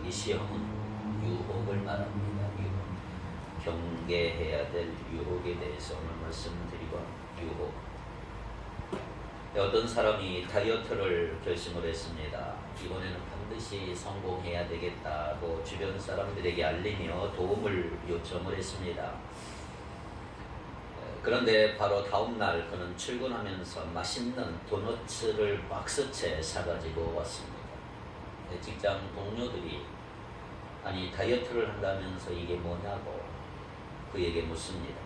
이 시험은 유혹을 말합니다. 유혹. 경계해야 될 유혹에 대해서 오늘 말씀드리고, 유혹. 어떤 사람이 다이어트를 결심을 했습니다. 이번에는 반드시 성공해야 되겠다고 주변 사람들에게 알리며 도움을 요청을 했습니다. 그런데 바로 다음날 그는 출근하면서 맛있는 도너츠를 박스채 사가지고 왔습니다. 직장 동료들이 아니 다이어트를 한다면서 이게 뭐냐고 그에게 묻습니다.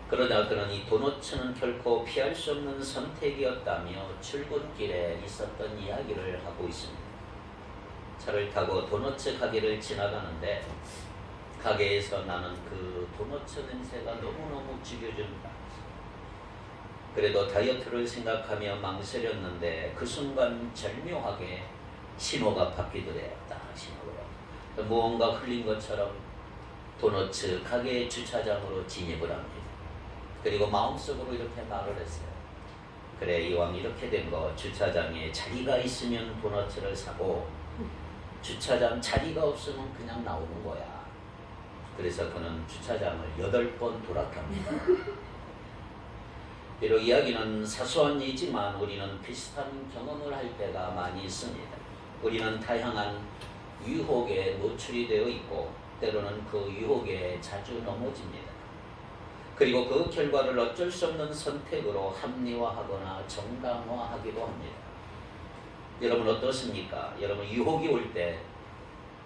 그러자 그는 이 도너츠는 결코 피할 수 없는 선택이었다며 출근길에 있었던 이야기를 하고 있습니다. 차를 타고 도너츠 가게를 지나가는데 가게에서 나는 그 도너츠 냄새가 너무너무 죽여준다. 그래도 다이어트를 생각하며 망설였는데 그 순간 절묘하게 신호가 바뀌더래요. 딱 신호가. 무언가 흘린 것처럼 도너츠 가게 주차장으로 진입을 합니다. 그리고 마음속으로 이렇게 말을 했어요. 그래, 이왕 이렇게 된 거 주차장에 자리가 있으면 도너츠를 사고 주차장 자리가 없으면 그냥 나오는 거야. 그래서 그는 주차장을 8번 돌아갑니다. 비록 이야기는 사소한 일이지만 우리는 비슷한 경험을 할 때가 많이 있습니다. 우리는 다양한 유혹에 노출이 되어 있고 때로는 그 유혹에 자주 넘어집니다. 그리고 그 결과를 어쩔 수 없는 선택으로 합리화하거나 정당화하기도 합니다. 여러분 어떻습니까? 여러분 유혹이 올 때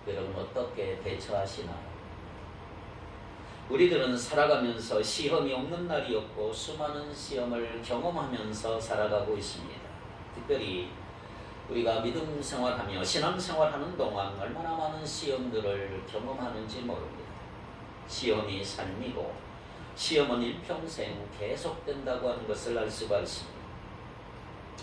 여러분 어떻게 대처하시나요? 우리들은 살아가면서 시험이 없는 날이 없고 수많은 시험을 경험하면서 살아가고 있습니다. 특별히 우리가 믿음 생활하며 신앙 생활하는 동안 얼마나 많은 시험들을 경험하는지 모릅니다. 시험이 삶이고 시험은 일평생 계속된다고 하는 것을 알 수가 있습니다.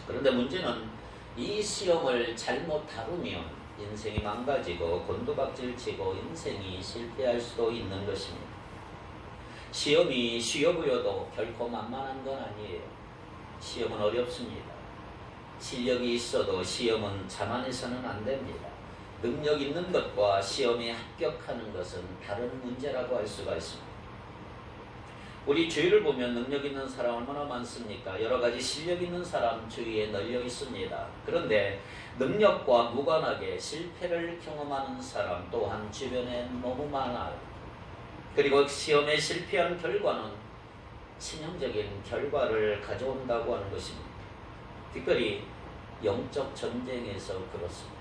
그런데 문제는 이 시험을 잘못 다루면 인생이 망가지고 곤두박질치고 인생이 실패할 수도 있는 것입니다. 시험이 쉬워 보여도 결코 만만한 건 아니에요. 시험은 어렵습니다. 실력이 있어도 시험은 자만해서는 안 됩니다. 능력 있는 것과 시험에 합격하는 것은 다른 문제라고 할 수가 있습니다. 우리 주위를 보면 능력 있는 사람 얼마나 많습니까? 여러 가지 실력 있는 사람 주위에 널려 있습니다. 그런데 능력과 무관하게 실패를 경험하는 사람 또한 주변에 너무 많아요. 그리고 시험에 실패한 결과는 치명적인 결과를 가져온다고 하는 것입니다. 특별히 영적 전쟁에서 그렇습니다.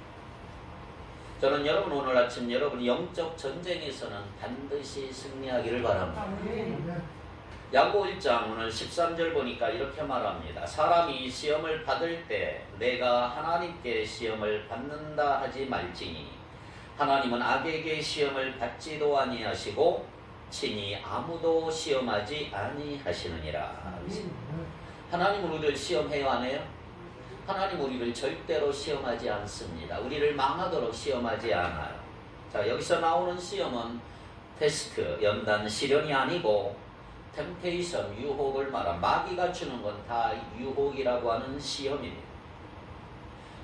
저는 여러분 오늘 아침 여러분 영적 전쟁에서는 반드시 승리하기를 바랍니다. 야고 1장 오늘 13절 보니까 이렇게 말합니다. 사람이 시험을 받을 때 내가 하나님께 시험을 받는다 하지 말지니 하나님은 악에게 시험을 받지도 아니하시고 친히 아무도 시험하지 아니하시느니라. 하나님은 우리를 시험해요 안 해요? 하나님 우리를 절대로 시험하지 않습니다. 우리를 망하도록 시험하지 않아요. 자, 여기서 나오는 시험은 테스트, 연단, 시련이 아니고 템페이션, 유혹을 말한 마귀가 주는 건 다 유혹이라고 하는 시험입니다.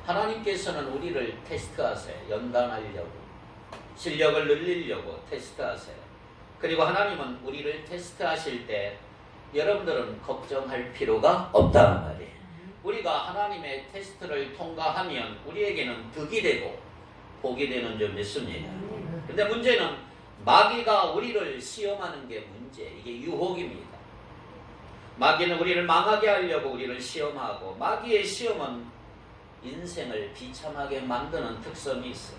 하나님께서는 우리를 테스트하세요. 연단하려고, 실력을 늘리려고 테스트하세요. 그리고 하나님은 우리를 테스트하실 때 여러분들은 걱정할 필요가 없다는 말이에요. 우리가 하나님의 테스트를 통과하면 우리에게는 득이 되고 복이 되는 줄 믿습니다. 근데 문제는 마귀가 우리를 시험하는 게 문제, 이게 유혹입니다. 마귀는 우리를 망하게 하려고 우리를 시험하고 마귀의 시험은 인생을 비참하게 만드는 특성이 있어요.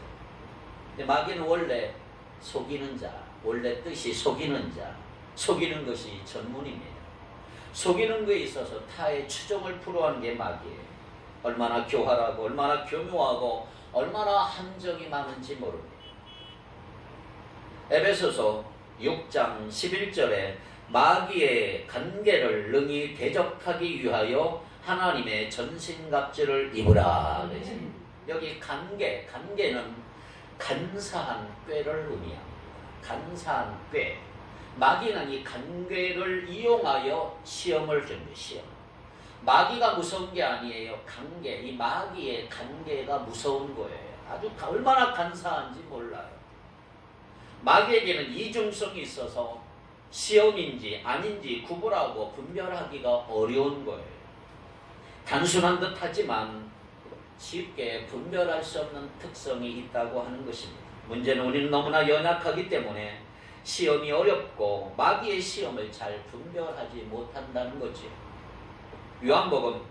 근데 마귀는 원래 속이는 자, 원래 뜻이 속이는 자, 속이는 것이 전문입니다. 속이는 것에 있어서 타의 추종을 풀어하는 게 마귀예요. 얼마나 교활하고 얼마나 교묘하고 얼마나 함정이 많은지 모릅니다. 에베소서 6장 11절에 마귀의 간계를 능히 대적하기 위하여 하나님의 전신갑주를 입으라. 여기 간계는 간사한 꾀를 의미합니다. 간사한 꾀. 마귀는 이 간계를 이용하여 시험을 줍니다. 시험. 마귀가 무서운 게 아니에요. 간계. 이 마귀의 간계가 무서운 거예요. 아주 얼마나 간사한지 몰라요. 마귀에게는 이중성이 있어서 시험인지 아닌지 구분하고 분별하기가 어려운 거예요. 단순한 듯 하지만 쉽게 분별할 수 없는 특성이 있다고 하는 것입니다. 문제는 우리는 너무나 연약하기 때문에 시험이 어렵고 마귀의 시험을 잘 분별하지 못한다는 거죠. 요한복음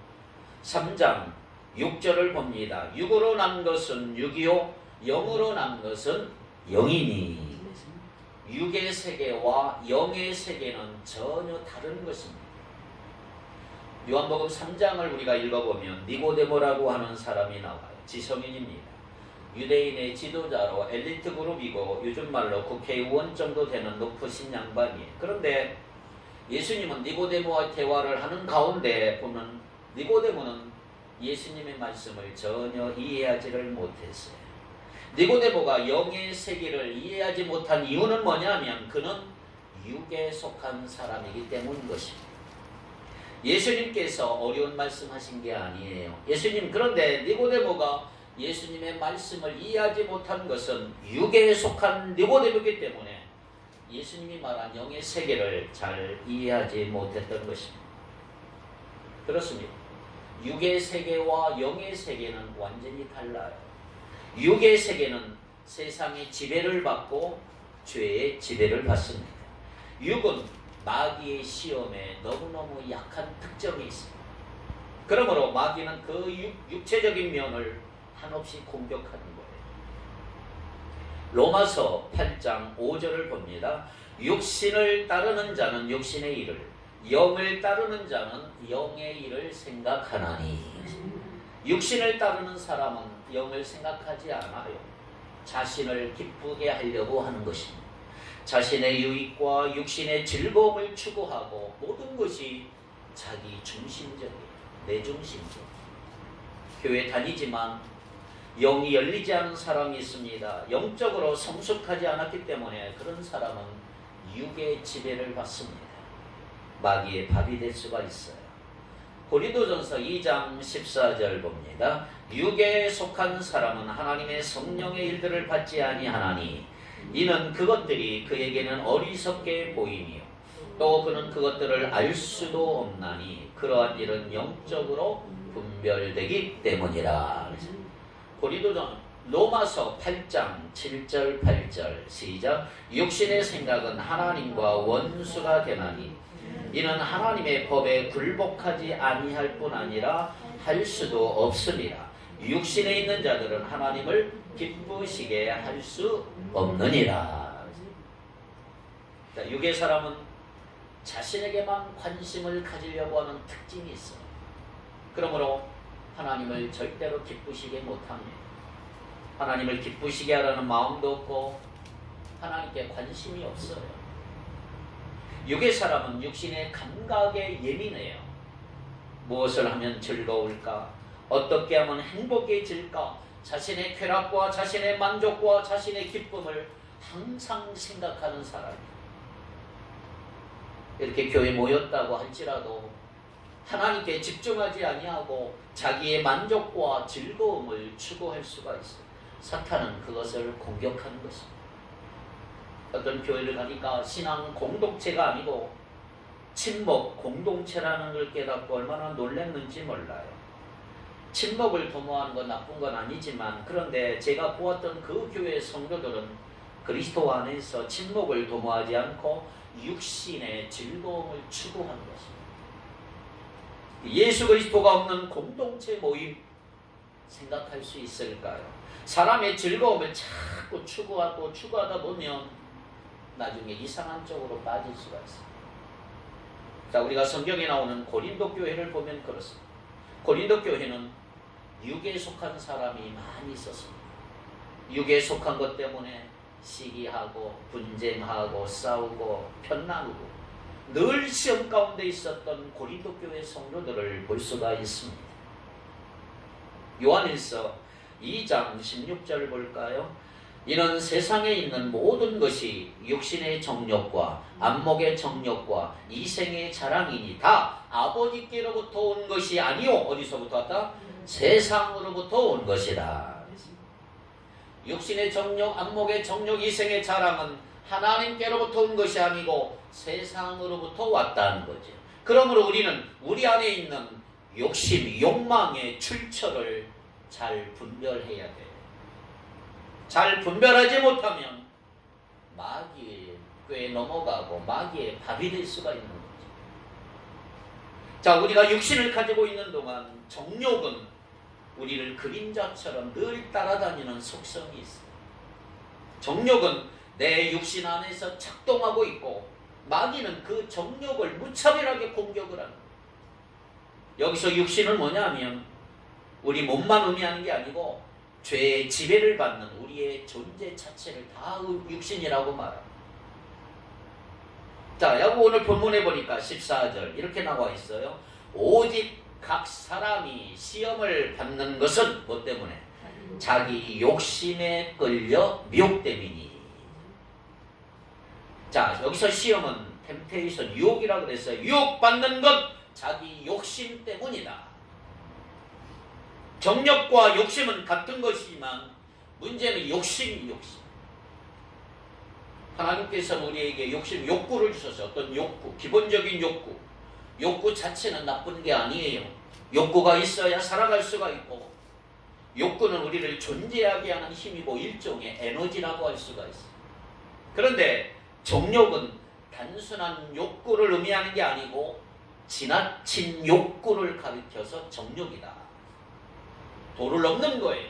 3장 6절을 봅니다. 육으로 난 것은 육이요 영으로 난 것은 영이니. 육의 세계와 영의 세계는 전혀 다른 것입니다. 요한복음 3장을 우리가 읽어보면 니고데모라고 하는 사람이 나와요. 지성인입니다. 유대인의 지도자로 엘리트 그룹이고 요즘 말로 국회의원 정도 되는 높으신 양반이에요. 그런데 예수님은 니고데모와 대화를 하는 가운데 보면 니고데모는 예수님의 말씀을 전혀 이해하지를 못했어요. 니고데모가 영의 세계를 이해하지 못한 이유는 뭐냐면 그는 육에 속한 사람이기 때문인 것입니다. 예수님께서 어려운 말씀하신 게 아니에요. 예수님 그런데 니고데모가 예수님의 말씀을 이해하지 못한 것은 육에 속한 니고데모이기 때문에 예수님이 말한 영의 세계를 잘 이해하지 못했던 것입니다. 그렇습니다. 육의 세계와 영의 세계는 완전히 달라요. 육의 세계는 세상의 지배를 받고 죄의 지배를 받습니다. 육은 마귀의 시험에 너무너무 약한 특징이 있습니다. 그러므로 마귀는 그 육체적인 면을 한없이 공격하는 거예요. 로마서 8장 5절을 봅니다. 육신을 따르는 자는 육신의 일을, 영을 따르는 자는 영의 일을 생각하나니. 육신을 따르는 사람은 영을 생각하지 않아요. 자신을 기쁘게 하려고 하는 것입니다. 자신의 유익과 육신의 즐거움을 추구하고 모든 것이 자기 중심적이에요. 내 중심적. 교회 다니지만 영이 열리지 않은 사람이 있습니다. 영적으로 성숙하지 않았기 때문에 그런 사람은 육의 지배를 받습니다. 마귀의 밥이 될 수가 있어요. 고린도전서 2장 14절 봅니다. 육에 속한 사람은 하나님의 성령의 일들을 받지 아니하나니 이는 그것들이 그에게는 어리석게 보이니요 또 그는 그것들을 알 수도 없나니 그러한 일은 영적으로 분별되기 때문이라. 고린도전 로마서 8장 7절 8절 시작. 육신의 생각은 하나님과 원수가 되나니 이는 하나님의 법에 굴복하지 아니할 뿐 아니라 할 수도 없으니라. 육신에 있는 자들은 하나님을 기쁘시게 할 수 없느니라. 자, 육의 사람은 자신에게만 관심을 가지려고 하는 특징이 있어요. 그러므로 하나님을 절대로 기쁘시게 못합니다. 하나님을 기쁘시게 하라는 마음도 없고 하나님께 관심이 없어요. 육의 사람은 육신의 감각에 예민해요. 무엇을 하면 즐거울까? 어떻게 하면 행복해질까? 자신의 쾌락과 자신의 만족과 자신의 기쁨을 항상 생각하는 사람이에요. 이렇게 교회에 모였다고 할지라도 하나님께 집중하지 아니하고 자기의 만족과 즐거움을 추구할 수가 있어요. 사탄은 그것을 공격하는 것입니다. 어떤 교회를 가니까 신앙 공동체가 아니고 친목 공동체라는 걸 깨닫고 얼마나 놀랐는지 몰라요. 친목을 도모하는 건 나쁜 건 아니지만 그런데 제가 보았던 그 교회의 성도들은 그리스도 안에서 친목을 도모하지 않고 육신의 즐거움을 추구하는 것입니다. 예수 그리스도가 없는 공동체 모임 생각할 수 있을까요? 사람의 즐거움을 자꾸 추구하다 보면 나중에 이상한 쪽으로 빠질 수가 있습니다. 자, 우리가 성경에 나오는 고린도 교회를 보면 그렇습니다. 고린도 교회는 육에 속한 사람이 많이 있었습니다. 육에 속한 것 때문에 시기하고 분쟁하고 싸우고 편나누고 늘 시험 가운데 있었던 고린도 교회 성도들을 볼 수가 있습니다. 요한일서 2장 16절 볼까요? 이는 세상에 있는 모든 것이 육신의 정욕과 안목의 정욕과 이생의 자랑이니 다 아버지께로부터 온 것이 아니요 어디서부터 왔다? 세상으로부터 온 것이다. 육신의 정욕, 안목의 정욕, 이생의 자랑은 하나님께로부터 온 것이 아니고 세상으로부터 왔다는 거죠. 그러므로 우리는 우리 안에 있는 욕심, 욕망의 출처를 잘 분별해야 돼요. 잘 분별하지 못하면 마귀의 꾀에 넘어가고 마귀의 밥이 될 수가 있는 거죠. 자, 우리가 육신을 가지고 있는 동안 정욕은 우리를 그림자처럼 늘 따라다니는 속성이 있어요. 정욕은 내 육신 안에서 작동하고 있고 마귀는 그 정욕을 무차별하게 공격을 하는 거예요. 여기서 육신은 뭐냐면 우리 몸만 의미하는 게 아니고 죄의 지배를 받는 우리의 존재 자체를 다 육신이라고 말합니다. 자, 야고 오늘 본문에 보니까 14절 이렇게 나와 있어요. 오직 각 사람이 시험을 받는 것은 뭐 때문에? 자기 욕심에 끌려 미혹됨이니. 자, 여기서 시험은 템테이션, 유혹이라고 그랬어요. 유혹받는 것 자기 욕심 때문이다. 정욕과 욕심은 같은 것이지만 문제는 욕심이 욕심. 하나님께서는 우리에게 욕심, 욕구를 주셔서 어떤 욕구, 기본적인 욕구, 욕구 자체는 나쁜 게 아니에요. 욕구가 있어야 살아갈 수가 있고 욕구는 우리를 존재하게 하는 힘이고 일종의 에너지라고 할 수가 있어요. 그런데 정욕은 단순한 욕구를 의미하는 게 아니고 지나친 욕구를 가리켜서 정욕이다. 도를 넘는 거예요.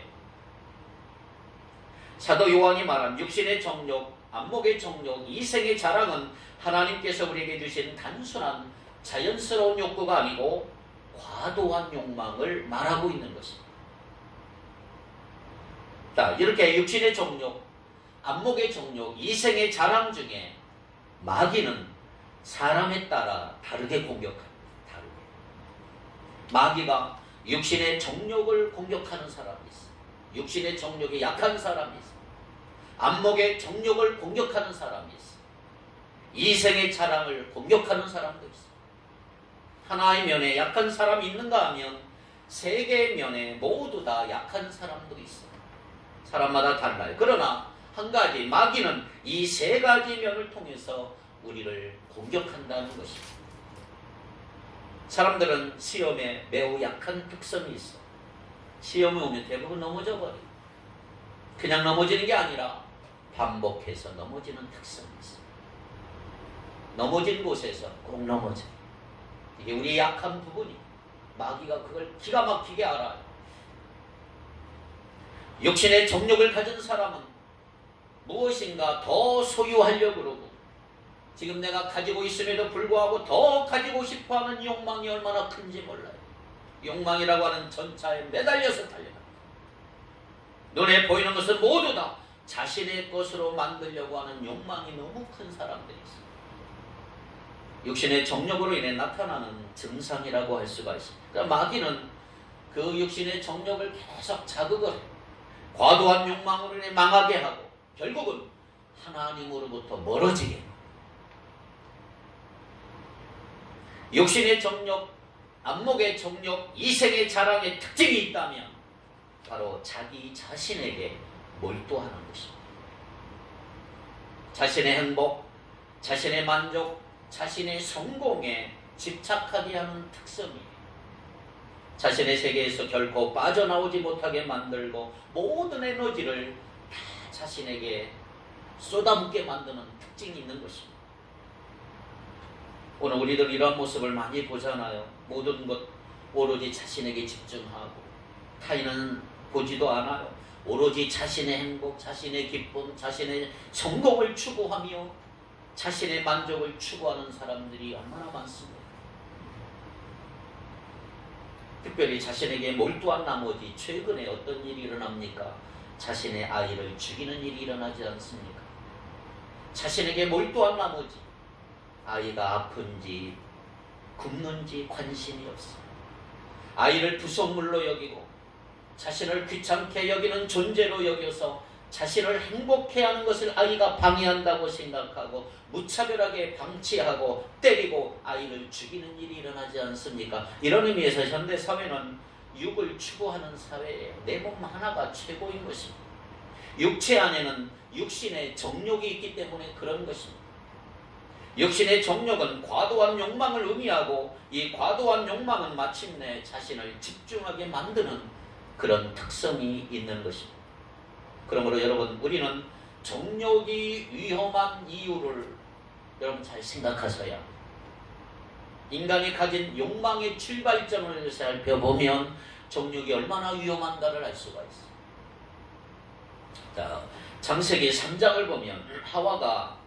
사도 요한이 말한 육신의 정욕, 안목의 정욕, 이생의 자랑은 하나님께서 우리에게 주신 단순한 자연스러운 욕구가 아니고 과도한 욕망을 말하고 있는 것입니다. 자, 이렇게 육신의 정욕, 안목의 정욕, 이생의 자랑 중에 마귀는 사람에 따라 다르게 공격합니다. 다르게. 마귀가 육신의 정욕을 공격하는 사람이 있어요. 육신의 정욕이 약한 사람이 있어요. 안목의 정욕을 공격하는 사람이 있어요. 이생의 자랑을 공격하는 사람도 있어요. 하나의 면에 약한 사람이 있는가 하면 세 개의 면에 모두 다 약한 사람도 있어요. 사람마다 달라요. 그러나 한 가지, 마귀는 이 세 가지 면을 통해서 우리를 공격한다는 것입니다. 사람들은 시험에 매우 약한 특성이 있어. 시험이 오면 대부분 넘어져 버려요. 그냥 넘어지는 게 아니라 반복해서 넘어지는 특성이 있어. 넘어진 곳에서 꼭 넘어져. 이게 우리의 약한 부분이. 마귀가 그걸 기가 막히게 알아요. 육신의 정욕을 가진 사람은 무엇인가 더 소유하려고 그러고 지금 내가 가지고 있음에도 불구하고 더 가지고 싶어하는 욕망이 얼마나 큰지 몰라요. 욕망이라고 하는 전차에 매달려서 달려갑니다. 눈에 보이는 것은 모두 다 자신의 것으로 만들려고 하는 욕망이 너무 큰 사람들이 있어요. 육신의 정욕으로 인해 나타나는 증상이라고 할 수가 있습니다. 그러니까 마귀는 그 육신의 정욕을 계속 자극을 해요. 과도한 욕망으로 인해 망하게 하고 결국은 하나님으로부터 멀어지게 해요. 육신의 정욕, 안목의 정욕, 이생의 자랑의 특징이 있다면 바로 자기 자신에게 몰두하는 것입니다. 자신의 행복, 자신의 만족, 자신의 성공에 집착하게 하는 특성이에요. 자신의 세계에서 결코 빠져나오지 못하게 만들고 모든 에너지를 다 자신에게 쏟아붓게 만드는 특징이 있는 것입니다. 오늘 우리들 이런 모습을 많이 보잖아요. 모든 것 오로지 자신에게 집중하고 타인은 보지도 않아요. 오로지 자신의 행복, 자신의 기쁨, 자신의 성공을 추구하며 자신의 만족을 추구하는 사람들이 얼마나 많습니다. 특별히 자신에게 몰두한 나머지 최근에 어떤 일이 일어납니까? 자신의 아이를 죽이는 일이 일어나지 않습니까? 자신에게 몰두한 나머지 아이가 아픈지 굶는지 관심이 없어요. 아이를 부속물로 여기고 자신을 귀찮게 여기는 존재로 여겨서 자신을 행복해하는 것을 아이가 방해한다고 생각하고 무차별하게 방치하고 때리고 아이를 죽이는 일이 일어나지 않습니까? 이런 의미에서 현대사회는 육을 추구하는 사회예요. 내 몸 하나가 최고인 것입니다. 육체 안에는 육신의 정욕이 있기 때문에 그런 것입니다. 육신의 정욕은 과도한 욕망을 의미하고 이 과도한 욕망은 마침내 자신을 집중하게 만드는 그런 특성이 있는 것입니다. 그러므로 여러분, 우리는 정욕이 위험한 이유를 여러분 잘 생각하셔야 합니다. 인간이 가진 욕망의 출발점을 살펴보면 정욕이 얼마나 위험한가를 알 수가 있어요. 자, 창세기 3장을 보면 하와가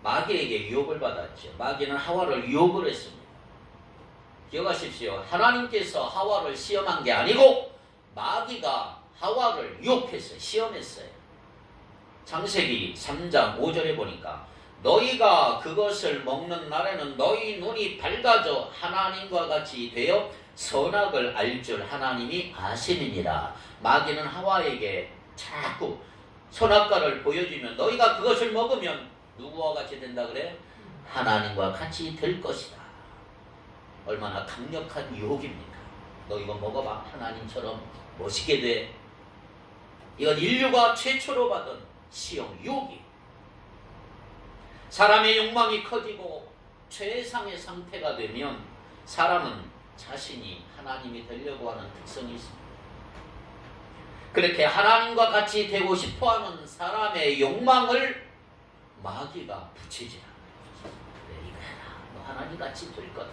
마귀에게 유혹을 받았죠. 마귀는 하와를 유혹을 했습니다. 기억하십시오. 하나님께서 하와를 시험한 게 아니고 마귀가 하와를 유혹했어요. 시험했어요. 창세기 3장 5절에 보니까 너희가 그것을 먹는 날에는 너희 눈이 밝아져 하나님과 같이 되어 선악을 알 줄 하나님이 아심이니라. 마귀는 하와에게 자꾸 선악과를 보여주면 너희가 그것을 먹으면 누구와 같이 된다 그래? 하나님과 같이 될 것이다. 얼마나 강력한 유혹입니까? 너 이거 먹어봐. 하나님처럼 멋있게 돼. 이건 인류가 최초로 받은 시험, 유혹이. 사람의 욕망이 커지고 최상의 상태가 되면 사람은 자신이 하나님이 되려고 하는 특성이 있습니다. 그렇게 하나님과 같이 되고 싶어하는 사람의 욕망을 마귀가 부채질하는 거죠. 그래, 이거 해라. 너 하나님같이 될 거다.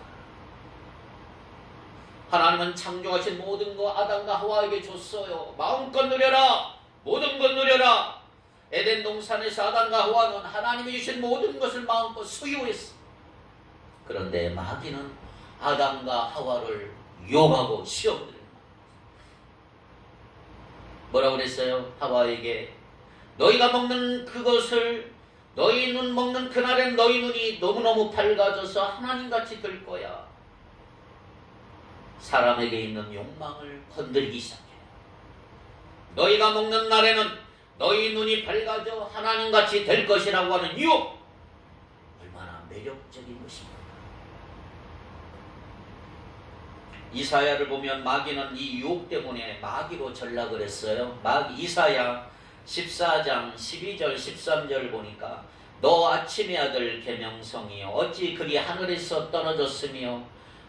하나님은 창조하신 모든 거 아담과 하와에게 줬어요. 마음껏 누려라. 모든 것 누려라. 에덴 동산에서 아담과 하와는 하나님이 주신 모든 것을 마음껏 소유했어. 그런데 마귀는 아담과 하와를 유혹하고 시험을 뭐라고 그랬어요? 하와에게 너희가 먹는 그것을 너희 눈 먹는 그날엔 너희 눈이 너무너무 밝아져서 하나님같이 될 거야. 사람에게 있는 욕망을 건드리기 시작해요. 너희가 먹는 날에는 너희 눈이 밝아져 하나님같이 될 것이라고 하는 유혹. 얼마나 매력적인 것입니까? 이사야를 보면 마귀는 이 유혹 때문에 마귀로 전락을 했어요. 이사야 14장 12절 13절 보니까 너 아침의 아들 계명성이여 어찌 그리 하늘에서 떨어졌으며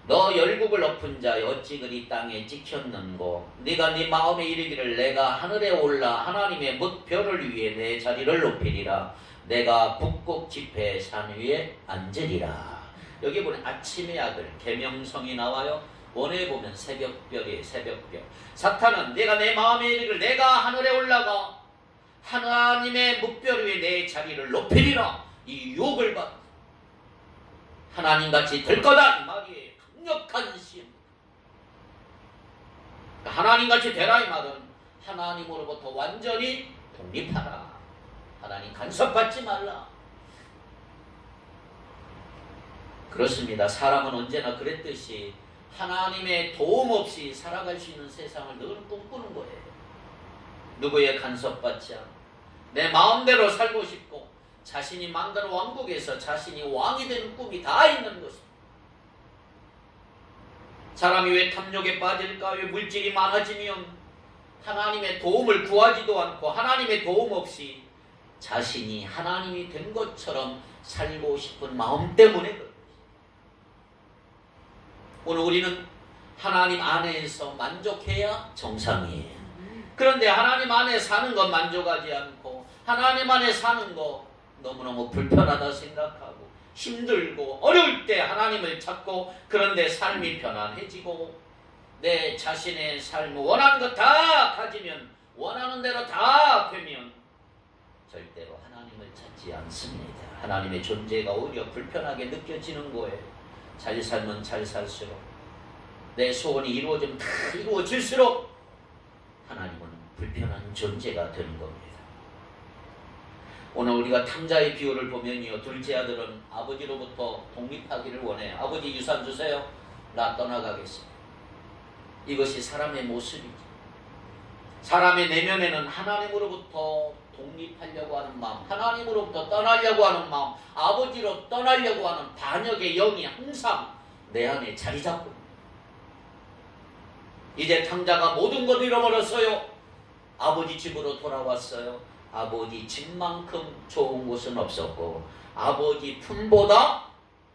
너 열국을 엎은 자여 어찌 그리 땅에 찍혔는고 네가 네 마음에 이르기를 내가 하늘에 올라 하나님의 뭇별을 위해 내 자리를 높이리라 내가 북극 지폐 산 위에 앉으리라. 여기 보면 아침의 아들 계명성이 나와요. 원에 보면 새벽별이에요. 새벽별. 사탄은 내가 내 마음에 이르기를 내가 하늘에 올라가 하나님의 뭇별 위에 내 자리를 높이리라. 이 유혹을 받 하나님같이 될 거다. 이 말이에요. 강력한 시험. 하나님같이 되라 이 말은 하나님으로부터 완전히 독립하라. 하나님 간섭받지 말라. 그렇습니다. 사람은 언제나 그랬듯이 하나님의 도움 없이 살아갈 수 있는 세상을 늘 꿈꾸는 거예요. 누구의 간섭받지 않고 내 마음대로 살고 싶고 자신이 만든 왕국에서 자신이 왕이 되는 꿈이 다 있는 것입니다. 사람이 왜 탐욕에 빠질까? 왜 물질이 많아지면 하나님의 도움을 구하지도 않고 하나님의 도움 없이 자신이 하나님이 된 것처럼 살고 싶은 마음 때문에 그런 것입니다. 오늘 우리는 하나님 안에서 만족해야 정상이에요. 그런데 하나님 안에 사는 것 만족하지 않고 하나님 안에 사는 거 너무너무 불편하다 생각하고 힘들고 어려울 때 하나님을 찾고 그런데 삶이 편안해지고 내 자신의 삶을 원하는 것 다 가지면 원하는 대로 다 되면 절대로 하나님을 찾지 않습니다. 하나님의 존재가 오히려 불편하게 느껴지는 거예요. 잘 살면 잘 살수록 내 소원이 이루어지면 다 이루어질수록 하나님은 불편한 존재가 되는 겁니다. 오늘 우리가 탕자의 비유를 보면요. 둘째 아들은 아버지로부터 독립하기를 원해요. 아버지 유산 주세요. 나 떠나가겠습니다. 이것이 사람의 모습이죠. 사람의 내면에는 하나님으로부터 독립하려고 하는 마음, 하나님으로부터 떠나려고 하는 마음, 아버지로 떠나려고 하는 반역의 영이 항상 내 안에 자리 잡고 이제 탕자가 모든 것 잃어버렸어요. 아버지 집으로 돌아왔어요. 아버지 집만큼 좋은 곳은 없었고 아버지 품보다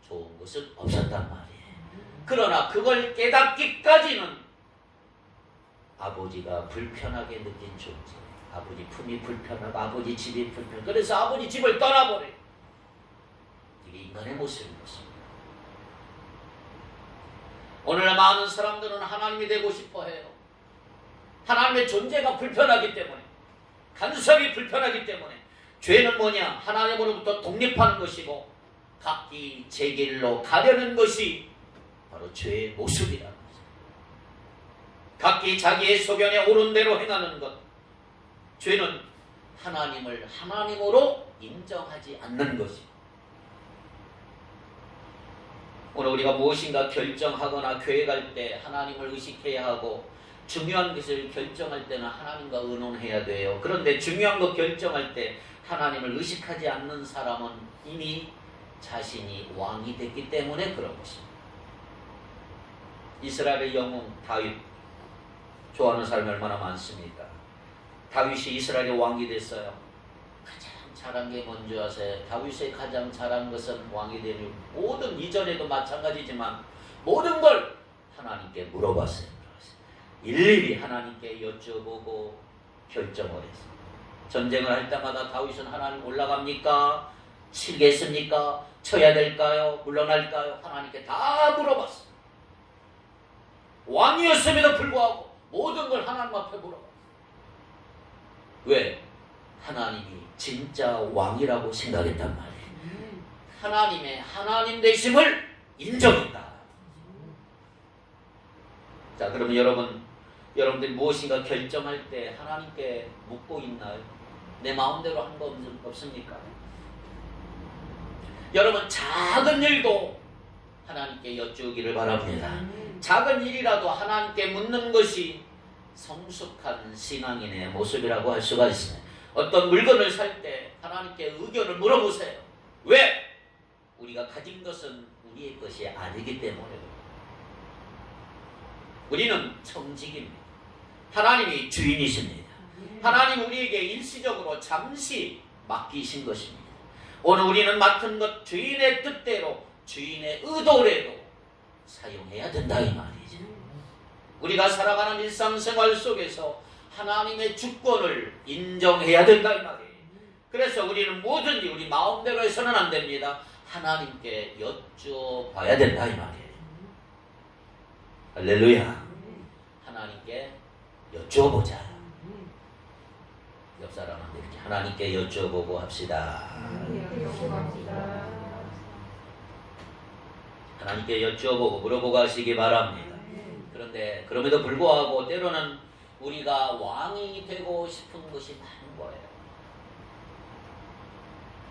좋은 곳은 없었단 말이에요. 그러나 그걸 깨닫기까지는 아버지가 불편하게 느낀 존재, 아버지 품이 불편하고 아버지 집이 불편하고, 그래서 아버지 집을 떠나버려요. 이게 인간의 모습인 것입니다. 오늘날 많은 사람들은 하나님이 되고 싶어 해요. 하나님의 존재가 불편하기 때문에, 간섭이 불편하기 때문에. 죄는 뭐냐? 하나님으로부터 독립하는 것이고 각기 제 길로 가려는 것이 바로 죄의 모습이라는 거죠. 각기 자기의 소견에 옳은 대로 행하는 것. 죄는 하나님을 하나님으로 인정하지 않는 것이고, 오늘 우리가 무엇인가 결정하거나 교회 갈 때 하나님을 의식해야 하고, 중요한 것을 결정할 때는 하나님과 의논해야 돼요. 그런데 중요한 것 결정할 때 하나님을 의식하지 않는 사람은 이미 자신이 왕이 됐기 때문에 그런 것입니다. 이스라엘의 영웅 다윗, 좋아하는 사람이 얼마나 많습니까? 다윗이 이스라엘의 왕이 됐어요. 가장 잘한 게 뭔지 아세요? 다윗의 가장 잘한 것은 왕이 되는, 모든 이전에도 마찬가지지만 모든 걸 하나님께 물어봤어요. 일일이 하나님께 여쭤보고 결정을 했어요. 전쟁을 할 때마다 다윗은 하나님 올라갑니까? 치겠습니까? 쳐야 될까요? 물러날까요? 하나님께 다 물어봤어요. 왕이었음에도 불구하고 모든 걸 하나님 앞에 물어봤어요. 왜? 하나님이 진짜 왕이라고 생각했단 말이에요. 하나님의 하나님 되심을 인정했다. 자, 그러면 여러분들이 무엇인가 결정할 때 하나님께 묻고 있나요? 내 마음대로 한 거 없습니까? 여러분, 작은 일도 하나님께 여쭈기를 바랍니다. 작은 일이라도 하나님께 묻는 것이 성숙한 신앙인의 모습이라고 할 수가 있습니다. 어떤 물건을 살 때 하나님께 의견을 물어보세요. 왜? 우리가 가진 것은 우리의 것이 아니기 때문에. 우리는 청직입니다. 하나님이 주인이십니다. 하나님 우리에게 일시적으로 잠시 맡기신 것입니다. 오늘 우리는 맡은 것 주인의 뜻대로, 주인의 의도대로 사용해야 된다 이 말이죠. 우리가 살아가는 일상생활 속에서 하나님의 주권을 인정해야 된다 이 말이에요. 그래서 우리는 뭐든지 우리 마음대로 해서는 안 됩니다. 하나님께 여쭤봐야 된다 이 말이에요. 할렐루야. 하나님께 여쭤보자. 옆 사람한테 이렇게 하나님께 여쭤보고 합시다. 하나님께 여쭤보고 물어보고 하시기 바랍니다. 그런데 그럼에도 불구하고 때로는 우리가 왕이 되고 싶은 것이 많은 거예요.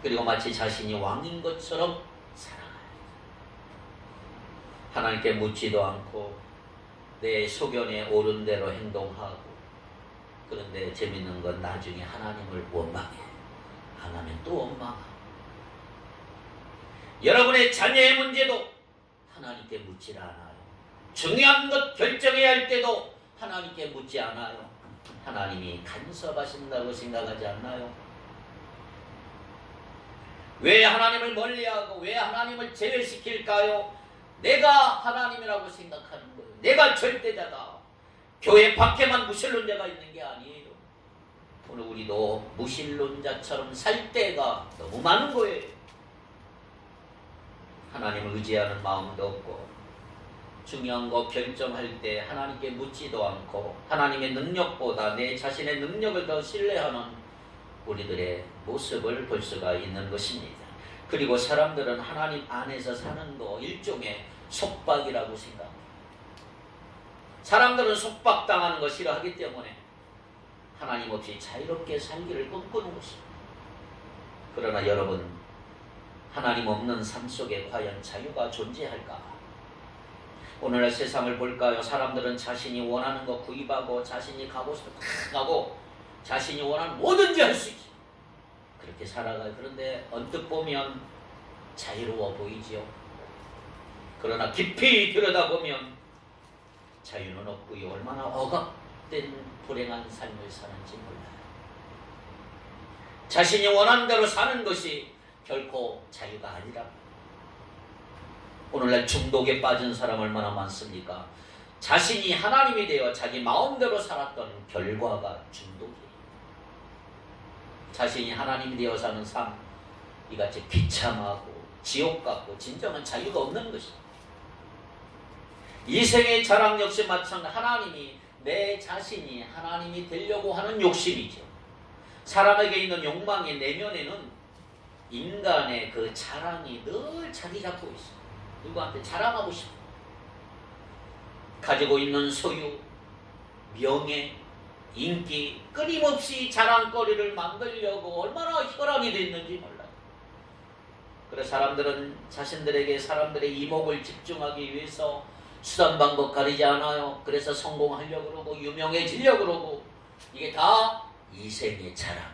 그리고 마치 자신이 왕인 것처럼 살아가요. 하나님께 묻지도 않고 내 소견에 옳은 대로 행동하고, 그런데 재밌는 건 나중에 하나님을 원망해. 하나님 또 원망하고. 여러분의 자녀의 문제도 하나님께 묻지 않아요. 중요한 것 결정해야 할 때도 하나님께 묻지 않아요. 하나님이 간섭하신다고 생각하지 않나요? 왜 하나님을 멀리하고 왜 하나님을 제외시킬까요? 내가 하나님이라고 생각하는 거예요. 내가 절대자다. 교회 밖에만 무신론자가 있는 게 아니에요. 오늘 우리도 무신론자처럼 살 때가 너무 많은 거예요. 하나님을 의지하는 마음도 없고, 중요한 거 결정할 때 하나님께 묻지도 않고 하나님의 능력보다 내 자신의 능력을 더 신뢰하는 우리들의 모습을 볼 수가 있는 것입니다. 그리고 사람들은 하나님 안에서 사는 거 일종의 속박이라고 생각합니다. 사람들은 속박당하는 거 싫어하기 때문에 하나님 없이 자유롭게 살기를 꿈꾸는 것입니다. 그러나 여러분, 하나님 없는 삶 속에 과연 자유가 존재할까? 오늘날 세상을 볼까요? 사람들은 자신이 원하는 거 구입하고 자신이 가고 싶은 다 가고 자신이 원하는 뭐든지 할 수 있어. 그렇게 살아가요. 그런데 언뜻 보면 자유로워 보이지요. 그러나 깊이 들여다보면 자유는 없고요. 얼마나 억압된 불행한 삶을 사는지 몰라요. 자신이 원하는 대로 사는 것이 결코 자유가 아니라. 오늘날 중독에 빠진 사람 얼마나 많습니까? 자신이 하나님이 되어 자기 마음대로 살았던 결과가 중독이에요. 자신이 하나님이 되어 사는 삶, 이같이 비참하고 지옥 같고 진정한 자유가 없는 것이다. 이 생의 자랑 역시 마찬가지. 하나님이, 내 자신이 하나님이 되려고 하는 욕심이죠. 사람에게 있는 욕망의 내면에는 인간의 그 자랑이 늘 자리 잡고 있어요. 누구한테 자랑하고 싶어. 가지고 있는 소유, 명예, 인기, 끊임없이 자랑거리를 만들려고 얼마나 혈안이 됐는지 몰라요. 그래서 사람들은 자신들에게 사람들의 이목을 집중하기 위해서 수단 방법 가리지 않아요. 그래서 성공하려고 그러고 유명해지려고 그러고, 이게 다 이생의 자랑이에요.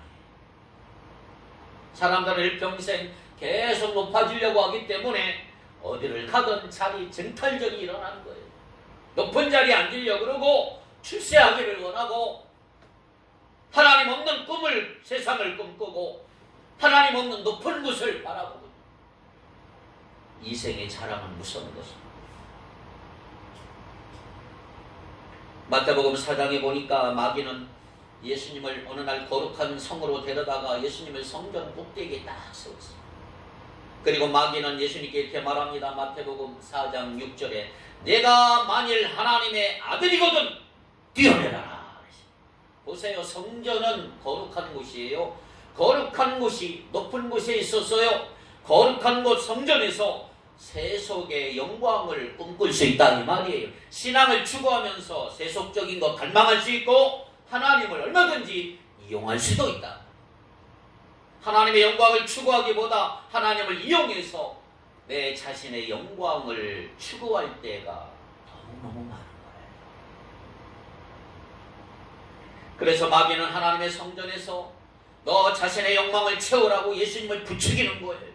사람들은 일평생 계속 높아지려고 하기 때문에 어디를 가든 자리 정탈전이 일어나는 거예요. 높은 자리에 앉으려고 그러고 출세하기를 원하고, 하나님 없는 꿈을, 세상을 꿈꾸고 하나님 없는 높은 곳을 바라보고. 이생의 자랑은 무서운 것입니다. 마태복음 4장에 보니까 마귀는 예수님을 어느 날 거룩한 성으로 데려다가 예수님을 성전 꼭대기에 딱 세웠어요. 그리고 마귀는 예수님께 이렇게 말합니다. 마태복음 4장 6절에 내가 만일 하나님의 아들이거든 뛰어내라라. 보세요. 성전은 거룩한 곳이에요. 거룩한 곳이 높은 곳에 있었어요. 거룩한 곳 성전에서 세속의 영광을 꿈꿀 수 있다 이 말이에요. 신앙을 추구하면서 세속적인 것 갈망할 수 있고 하나님을 얼마든지 이용할 수도 있다. 하나님의 영광을 추구하기보다 하나님을 이용해서 내 자신의 영광을 추구할 때가 너무너무 많은 거예요. 그래서 마귀는 하나님의 성전에서 너 자신의 영광을 채우라고 예수님을 부추기는 거예요.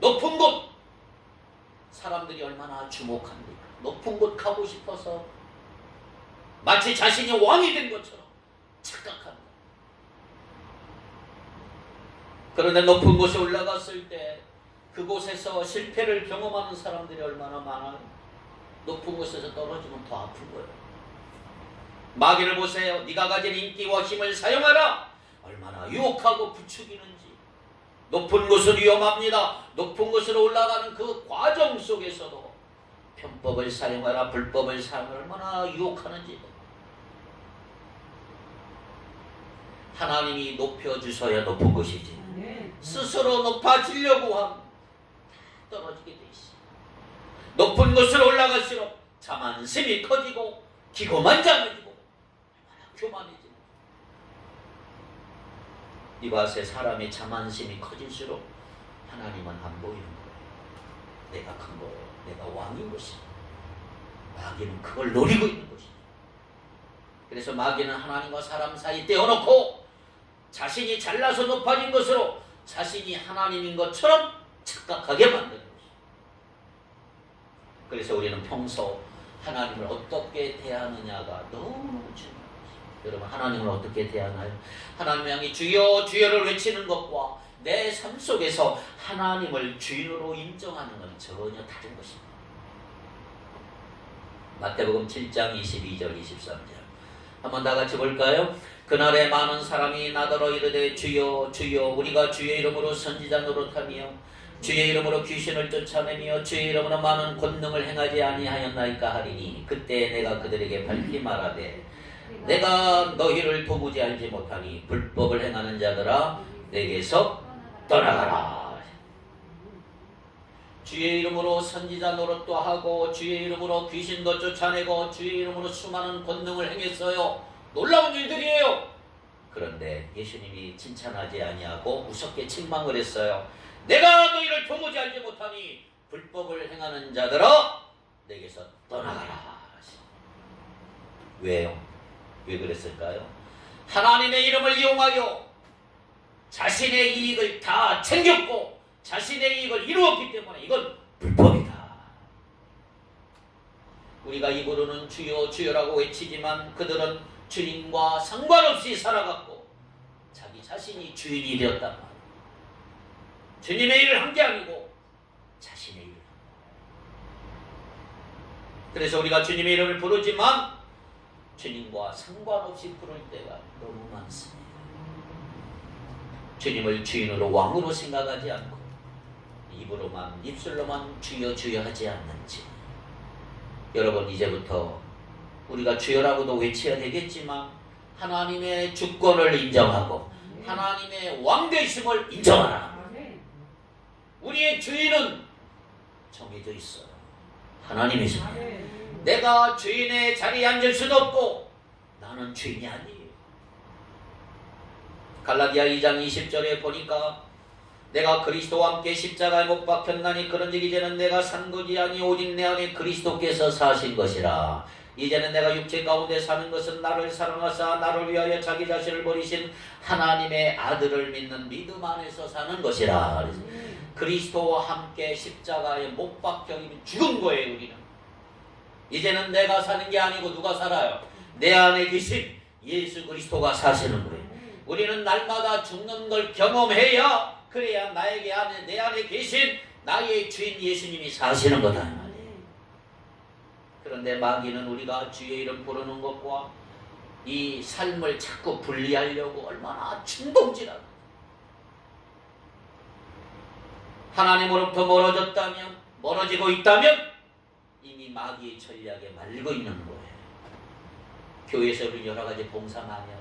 높은 곳, 사람들이 얼마나 주목합니까? 높은 곳 가고 싶어서 마치 자신이 왕이 된 것처럼 착각합니다. 그런데 높은 곳에 올라갔을 때 그곳에서 실패를 경험하는 사람들이 얼마나 많아요. 높은 곳에서 떨어지면 더 아픈 거예요. 마귀를 보세요. 네가 가진 인기와 힘을 사용하라. 얼마나 유혹하고 부추기는지. 높은 곳은 위험합니다. 높은 곳으로 올라가는 그 과정 속에서도 편법을 사용하라, 불법을 사용하라, 얼마나 유혹하는지. 하나님이 높여주셔야 높은 곳이지. 스스로 높아지려고 하면 떨어지게 돼 있어. 높은 곳으로 올라갈수록 자만심이 커지고 기고만장해지고 얼마나 교만해지고. 이밭에 사람의 자만심이 커질수록 하나님은 안 보이는 거예요. 내가 큰 거예요. 내가 왕인 것이야. 마귀는 그걸 노리고 있는 것이야. 그래서 마귀는 하나님과 사람 사이 떼어놓고 자신이 잘나서 높아진 것으로 자신이 하나님인 것처럼 착각하게 만드는 것이야. 그래서 우리는 평소 하나님을 어떻게 대하느냐가 너무너무 중요해요. 여러분, 하나님을 어떻게 대하나요? 하나님 향해 주여 주여를 외치는 것과 내 삶 속에서 하나님을 주인으로 인정하는 건 전혀 다른 것입니다. 마태복음 7장 22절 23절 한번 다 같이 볼까요? 그날에 많은 사람이 나더러 이르되 주여 주여 우리가 주의 이름으로 선지자 노릇하며 주의 이름으로 귀신을 쫓아내며 주의 이름으로 많은 권능을 행하지 아니하였나이까 하리니 그때 내가 그들에게 밝히 말하되 내가 너희를 도무지 알지 못하니 불법을 행하는 자들아 내게서 떠나가라. 주의 이름으로 선지자 노릇도 하고 주의 이름으로 귀신도 쫓아내고 주의 이름으로 수많은 권능을 행했어요. 놀라운 일들이에요. 그런데 예수님이 칭찬하지 아니하고 무섭게 책망을 했어요. 내가 너희를 도무지 알지 못하니 불법을 행하는 자들아 내게서 떠나가라. 왜요? 왜 그랬을까요? 하나님의 이름을 이용하여 자신의 이익을 다 챙겼고 자신의 이익을 이루었기 때문에 이건 불법이다. 우리가 입으로는 주여 주여라고 외치지만 그들은 주님과 상관없이 살아갔고 자기 자기 자신이 주인이 되었단 말이에요. 주님의 일을 한 게 아니고 자신의 일을. 그래서 우리가 주님의 이름을 부르지만 주님과 상관없이 부를 때가 너무 많습니다. 주님을 주인으로 왕으로 생각하지 않고 입으로만 입술로만 주여 주여 하지 않는지. 여러분, 이제부터 우리가 주여라고도 외쳐야 되겠지만 하나님의 주권을 인정하고 하나님의 왕되심을 인정하라. 우리의 주인은 정해져 있어요. 하나님이십니다. 내가 주인의 자리에 앉을 수도 없고 나는 주인이 아니에요. 갈라디아 2장 20절에 보니까 내가 그리스도와 함께 십자가에 못 박혔나니 그런즉 이제는 내가 산 것이 아니 오직 내 안에 그리스도께서 사신 것이라. 이제는 내가 육체 가운데 사는 것은 나를 사랑하사 나를 위하여 자기 자신을 버리신 하나님의 아들을 믿는 믿음 안에서 사는 것이라. 그리스도와 함께 십자가에 못 박혀 죽은 거예요. 우리는 이제는 내가 사는 게 아니고 누가 살아요? 내 안에 계신 예수 그리스도가 사시는 거예요. 우리는 날마다 죽는 걸 경험해야 그래야 나에게 안에 내 안에 계신 나의 주인 예수님이 사시는 거다 말이에요. 그런데 마귀는 우리가 주의 이름 부르는 것과 이 삶을 자꾸 분리하려고 얼마나 충동질하고 하나님으로부터 멀어졌다면 멀어지고 있다면 이미 마귀의 전략에 말리고 있는 거예요. 교회에서 우리 여러 가지 봉사 많이 하죠.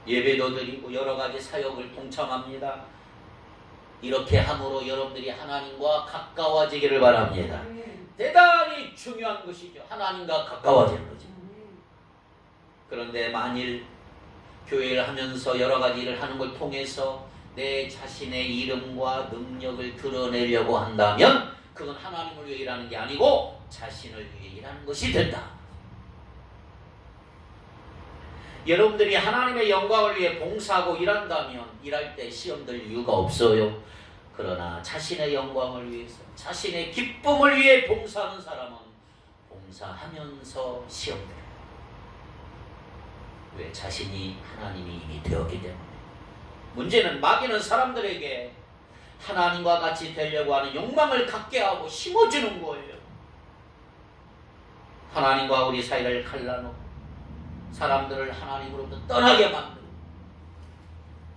예배도 드리고 여러 가지 사역을 동참합니다. 이렇게 함으로 여러분들이 하나님과 가까워지기를 바랍니다. 대단히 중요한 것이죠. 하나님과 가까워지는 거죠. 그런데 만일 교회를 하면서 여러 가지 일을 하는 걸 통해서 내 자신의 이름과 능력을 드러내려고 한다면 그건 하나님을 위해 일하는 게 아니고 자신을 위해 일하는 것이 된다. 여러분들이 하나님의 영광을 위해 봉사하고 일한다면 일할 때 시험될 이유가 없어요. 그러나 자신의 영광을 위해서 자신의 기쁨을 위해 봉사하는 사람은 봉사하면서 시험돼요. 왜? 자신이 하나님이 이미 되었기 때문에. 문제는 마귀는 사람들에게 하나님과 같이 되려고 하는 욕망을 갖게 하고 심어주는 거예요. 하나님과 우리 사이를 갈라놓고 사람들을 하나님으로부터 떠나게 만들고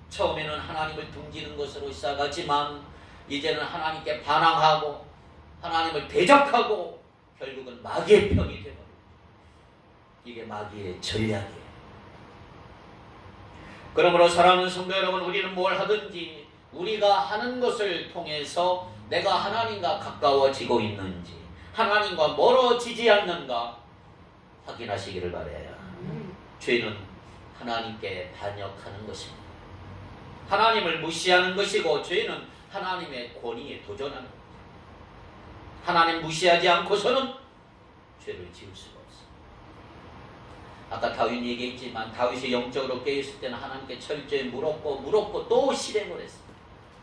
처음에는 하나님을 등지는 것으로 시작하지만 이제는 하나님께 반항하고 하나님을 대적하고 결국은 마귀의 편이 되버려요. 이게 마귀의 전략이에요. 그러므로 사랑하는 성도 여러분, 우리는 뭘 하든지 우리가 하는 것을 통해서 내가 하나님과 가까워지고 있는지 하나님과 멀어지지 않는가 확인하시기를 바라요. 죄는 하나님께 반역하는 것입니다. 하나님을 무시하는 것이고 죄는 하나님의 권위에 도전하는 것입니다. 하나님 무시하지 않고서는 죄를 지을 수가 없습니다. 아까 다윗이 얘기했지만 다윗이 영적으로 깨어있을 때는 하나님께 철저히 물었고 또 실행을 했습니다.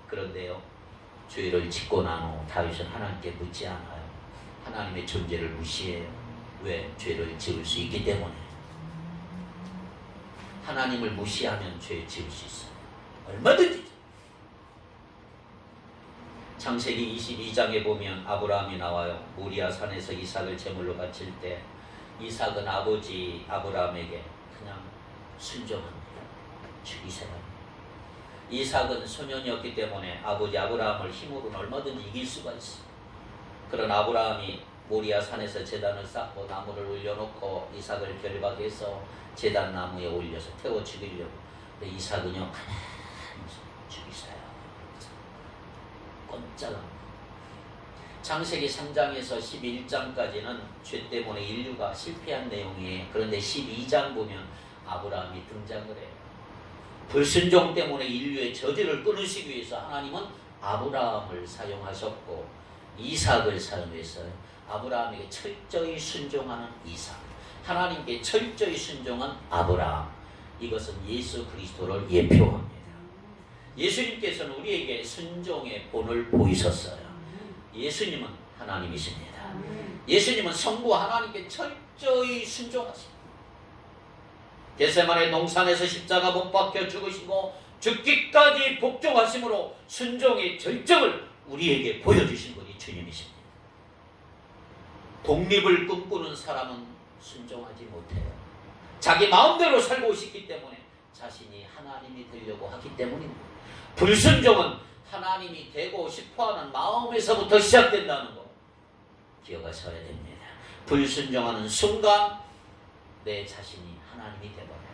그런데요, 죄를 짓고 난 후 다윗은 하나님께 묻지 않아요. 하나님의 존재를 무시해요. 왜? 죄를 지을 수 있기 때문에. 하나님을 무시하면 죄 지을 수 있어요. 얼마든지. 창세기 22장에 보면 아브라함이 나와요. 모리아 산에서 이삭을 제물로 바칠 때 이삭은 아버지 아브라함에게 그냥 순종합니다. 죽이세요. 이삭은 소년이었기 때문에 아버지 아브라함을 힘으로는 얼마든지 이길 수가 있어요. 그런 아브라함이 모리아 산에서 제단을 쌓고 나무를 올려놓고 이삭을 결박해서 제단 나무에 올려서 태워 죽이려고. 근데 이삭은요, 가만히 죽이세요. 꼼짝없고. 창세기 3장에서 11장까지는 죄 때문에 인류가 실패한 내용이에요. 그런데 12장 보면 아브라함이 등장을 해요. 불순종 때문에 인류의 저주를 끊으시기 위해서 하나님은 아브라함을 사용하셨고 이삭을 사용했어요. 아브라함에게 철저히 순종하는 이삭, 하나님께 철저히 순종한 아브라함. 이것은 예수 그리스도를 예표합니다. 예수님께서는 우리에게 순종의 본을 보이셨어요. 예수님은 하나님이십니다. 예수님은 성부 하나님께 철저히 순종하십니다. 겟세마네 동산에서 십자가 못 박혀 죽으시고 죽기까지 복종하심으로 순종의 절정을 우리에게 보여주신 분이 주님이십니다. 독립을 꿈꾸는 사람은 순종하지 못해요. 자기 마음대로 살고 싶기 때문에, 자신이 하나님이 되려고 하기 때문입니다. 불순종은 하나님이 되고 싶어하는 마음에서부터 시작된다는 거 기억하셔야 됩니다. 불순종하는 순간 내 자신이 하나님이 되버려요.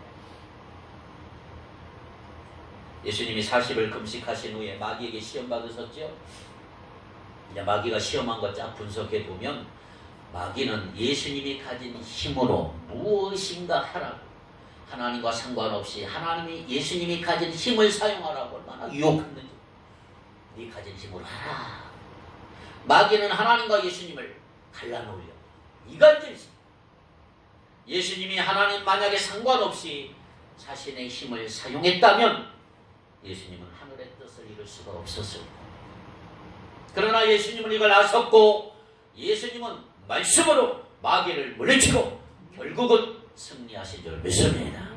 예수님이 40을 금식하신 후에 마귀에게 시험 받으셨죠. 이제 마귀가 시험한 것 쫙 분석해 보면, 마귀는 예수님이 가진 힘으로 무엇인가 하라고, 하나님과 상관없이 하나님이 예수님이 가진 힘을 사용하라고 얼마나 유혹했는지. 네 가진 힘으로 하라. 마귀는 하나님과 예수님을 갈라놓으려 이간질입니다. 예수님이 하나님 만약에 상관없이 자신의 힘을 사용했다면 예수님은 하늘의 뜻을 이룰 수가 없었을 거예요. 그러나 예수님은 이걸 아셨고, 예수님은 말씀으로 마귀를 물리치고 결국은 승리하신 줄 믿습니다.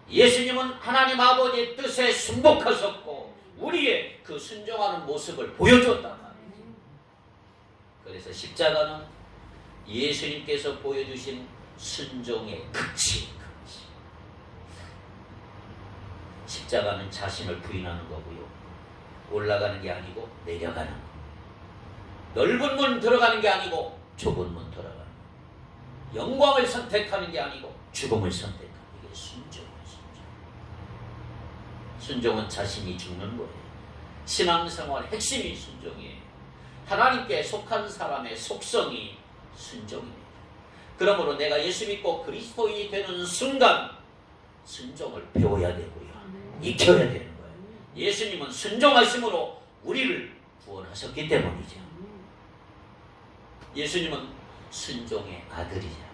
예수님은 하나님 아버지의 뜻에 순복하셨고 우리의 그 순종하는 모습을 보여줬단 말이죠. 그래서 십자가는 예수님께서 보여주신 순종의 극치. 십자가는 자신을 부인하는 거고요. 올라가는 게 아니고 내려가는 거. 넓은 문 들어가는 게 아니고 좁은 문 들어가는 거. 영광을 선택하는 게 아니고 죽음을 선택하는 게 순종이에요. 순종은 자신이 죽는 거예요. 신앙생활 핵심이 순종이에요. 하나님께 속한 사람의 속성이 순종입니다. 그러므로 내가 예수 믿고 그리스도인이 되는 순간 순종을 배워야 되고요. 익혀야 되는 거예요. 예수님은 순종하심으로 우리를 구원하셨기 때문이죠. 예수님은 순종의 아들이잖아요.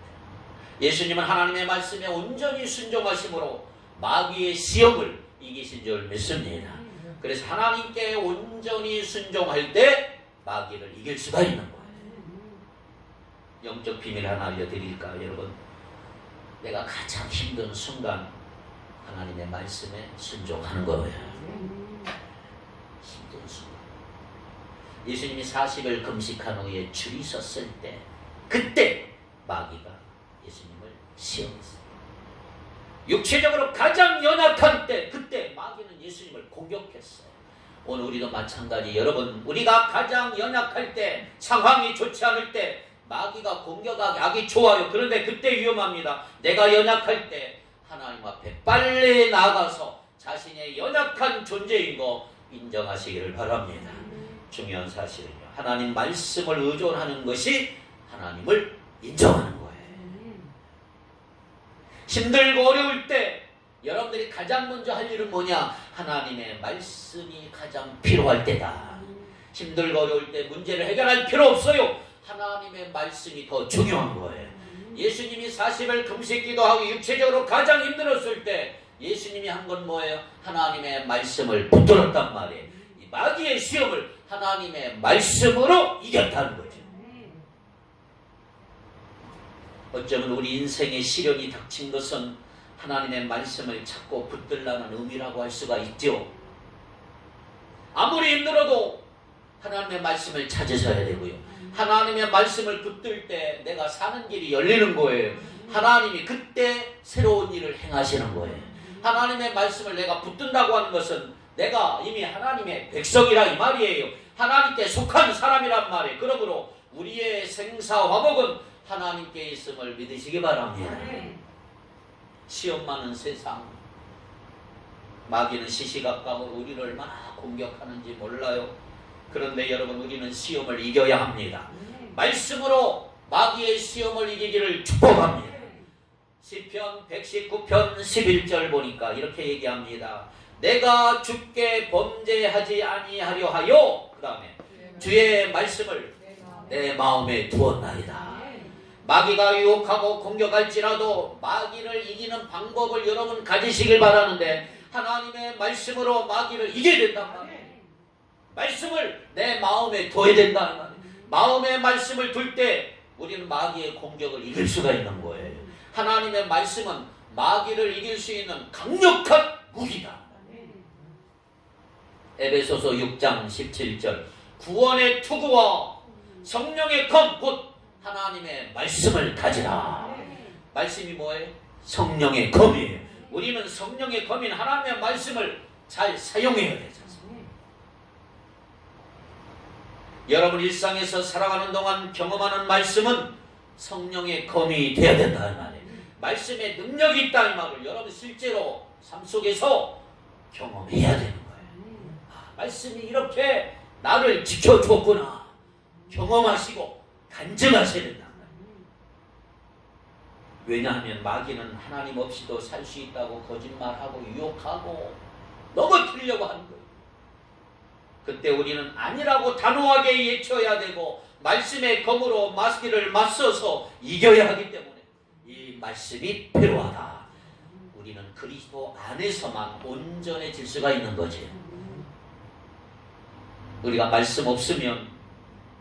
예수님은 하나님의 말씀에 온전히 순종하심으로 마귀의 시험을 이기신 줄 믿습니다. 그래서 하나님께 온전히 순종할 때 마귀를 이길 수가 있는 거예요. 영적 비밀 하나 알려드릴까요, 여러분? 내가 가장 힘든 순간 하나님의 말씀에 순종하는 거예요. 힘든 순간. 예수님이 40일 금식한 후에 줄이 섰을 때, 그때 마귀가 예수님을 시험했어요. 육체적으로 가장 연약한 때, 그때 마귀는 예수님을 공격했어요. 오늘 우리도 마찬가지. 여러분, 우리가 가장 연약할 때, 상황이 좋지 않을 때 마귀가 공격하기 악이 좋아요. 그런데 그때 위험합니다. 내가 연약할 때 하나님 앞에 빨리 나가서 자신의 연약한 존재인 거 인정하시기를 바랍니다. 중요한 사실은요, 하나님 말씀을 의존하는 것이 하나님을 인정하는 거예요. 힘들고 어려울 때 여러분들이 가장 먼저 할 일은 뭐냐? 하나님의 말씀이 가장 필요할 때다. 힘들고 어려울 때 문제를 해결할 필요 없어요. 하나님의 말씀이 더 중요한 거예요. 예수님이 40일 금식 기도하고 육체적으로 가장 힘들었을 때 예수님이 한 건 뭐예요? 하나님의 말씀을 붙들었단 말이에요. 이 마귀의 시험을 하나님의 말씀으로 이겼다는 거죠. 어쩌면 우리 인생의 시련이 닥친 것은 하나님의 말씀을 찾고 붙들라는 의미라고 할 수가 있죠. 아무리 힘들어도 하나님의 말씀을 찾으셔야 되고요. 하나님의 말씀을 붙들 때 내가 사는 길이 열리는 거예요. 하나님이 그때 새로운 일을 행하시는 거예요. 하나님의 말씀을 내가 붙든다고 하는 것은 내가 이미 하나님의 백성이라 이 말이에요. 하나님께 속한 사람이란 말이에요. 그러므로 우리의 생사화복은 하나님께 있음을 믿으시기 바랍니다. 시험 많은 세상, 마귀는 시시각각으로 우리를 얼마나 공격하는지 몰라요. 그런데 여러분, 우리는 시험을 이겨야 합니다. 말씀으로 마귀의 시험을 이기기를 축복합니다. 시편 119편 11절 보니까 이렇게 얘기합니다. 내가 주께 범죄하지 아니하려 하여, 그 다음에 주의 말씀을 내 마음에 두었나이다. 마귀가 유혹하고 공격할지라도 마귀를 이기는 방법을 여러분 가지시길 바라는데, 하나님의 말씀으로 마귀를 이겨야 된단 말이에요. 말씀을 내 마음에 둬야 된다는 말이에요. 마음의 말씀을 둘 때 우리는 마귀의 공격을 이길 수가 있는 거예요. 하나님의 말씀은 마귀를 이길 수 있는 강력한 무기다. 에베소서 6장 17절 구원의 투구와 성령의 검 곧 하나님의 말씀을 가지라. 말씀이 뭐예요? 성령의 검이에요. 우리는 성령의 검인 하나님의 말씀을 잘 사용해야 되죠. 여러분 일상에서 살아가는 동안 경험하는 말씀은 성령의 검이 되어야 된다 이 말이에요. 말씀에 능력이 있다 이 말을 여러분 실제로 삶 속에서 경험해야 되는 거예요. 말씀이 이렇게 나를 지켜주었구나 경험하시고 간증하셔야 된다. 왜냐하면 마귀는 하나님 없이도 살 수 있다고 거짓말하고 유혹하고 넘어뜨리려고 하는 거예요. 그때 우리는 아니라고 단호하게 외쳐야 되고 말씀의 검으로 마귀를 맞서서 이겨야 하기 때문에 이 말씀이 필요하다. 우리는 그리스도 안에서만 온전해질 수가 있는 거지. 우리가 말씀 없으면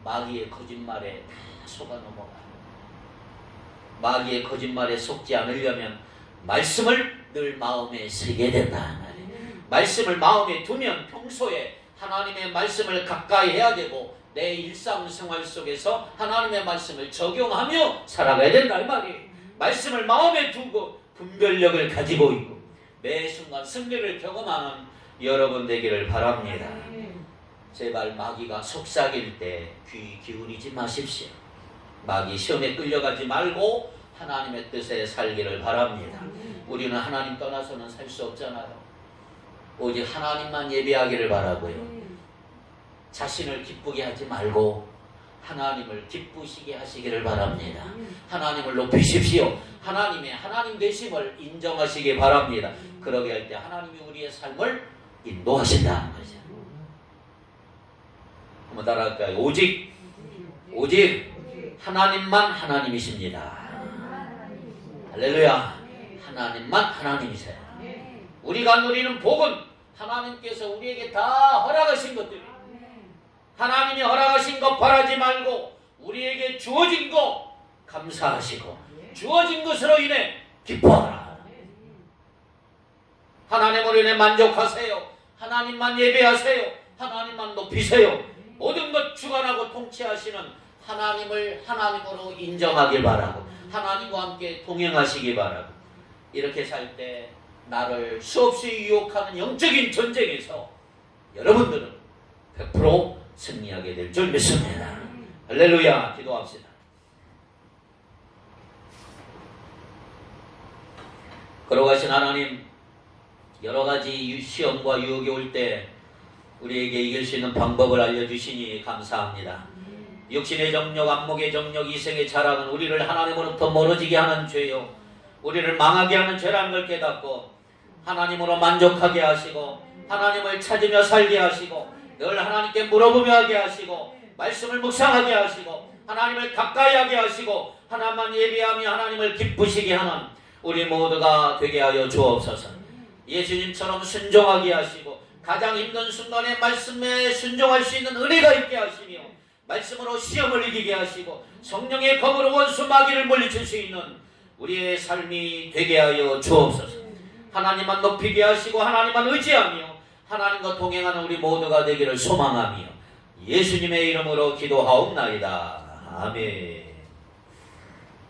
마귀의 거짓말에 다 속아 넘어가요. 마귀의 거짓말에 속지 않으려면 말씀을 늘 마음에 새게 된다. 말씀을 마음에 두면 평소에 하나님의 말씀을 가까이 해야 되고 내 일상생활 속에서 하나님의 말씀을 적용하며 살아가야 된다 이 말이에요. 말씀을 마음에 두고 분별력을 가지고 있고 매 순간 승리를 경험하는 여러분 되기를 바랍니다. 제발 마귀가 속삭일 때 귀 기울이지 마십시오. 마귀 시험에 끌려가지 말고 하나님의 뜻에 살기를 바랍니다. 우리는 하나님 떠나서는 살 수 없잖아요. 오직 하나님만 예배하기를 바라고요. 자신을 기쁘게 하지 말고 하나님을 기쁘시게 하시기를 바랍니다. 하나님을 높이십시오. 하나님의 하나님 되심을 인정하시기 바랍니다. 그러게 할 때 하나님이 우리의 삶을 인도하신다는 거죠. 한번 따라할까요? 오직 하나님만 하나님이십니다. 할렐루야. 하나님만 하나님이세요. 우리가 누리는 복은 하나님께서 우리에게 다 허락하신 것들이에요. 하나님이 허락하신 것 바라지 말고 우리에게 주어진 것 감사하시고 주어진 것으로 인해 기뻐하라. 하나님으로 인해 만족하세요. 하나님만 예배하세요. 하나님만 높이세요. 모든 것 주관하고 통치하시는 하나님을 하나님으로 인정하길 바라고 하나님과 함께 동행하시기 바라고 이렇게 살 때 나를 수없이 유혹하는 영적인 전쟁에서 여러분들은 100% 승리하게 될 줄 믿습니다. 할렐루야. 기도합시다. 걸어가신 하나님, 여러 가지 시험과 유혹이 올 때 우리에게 이길 수 있는 방법을 알려주시니 감사합니다. 육신의 정욕, 안목의 정욕, 이생의 자랑은 우리를 하나님으로부터 멀어지게 하는 죄요, 우리를 망하게 하는 죄라는 걸 깨닫고 하나님으로 만족하게 하시고 하나님을 찾으며 살게 하시고 늘 하나님께 물어보며 하게 하시고 말씀을 묵상하게 하시고 하나님을 가까이 하게 하시고 하나님만 예배하며 하나님을 기쁘시게 하는 우리 모두가 되게 하여 주옵소서. 예수님처럼 순종하게 하시고 가장 힘든 순간에 말씀에 순종할 수 있는 은혜가 있게 하시며 말씀으로 시험을 이기게 하시고 성령의 검으로 원수 마귀를 물리칠 수 있는 우리의 삶이 되게 하여 주옵소서. 하나님만 높이게 하시고 하나님만 의지하며 하나님과 동행하는 우리 모두가 되기를 소망하며 예수님의 이름으로 기도하옵나이다. 아멘.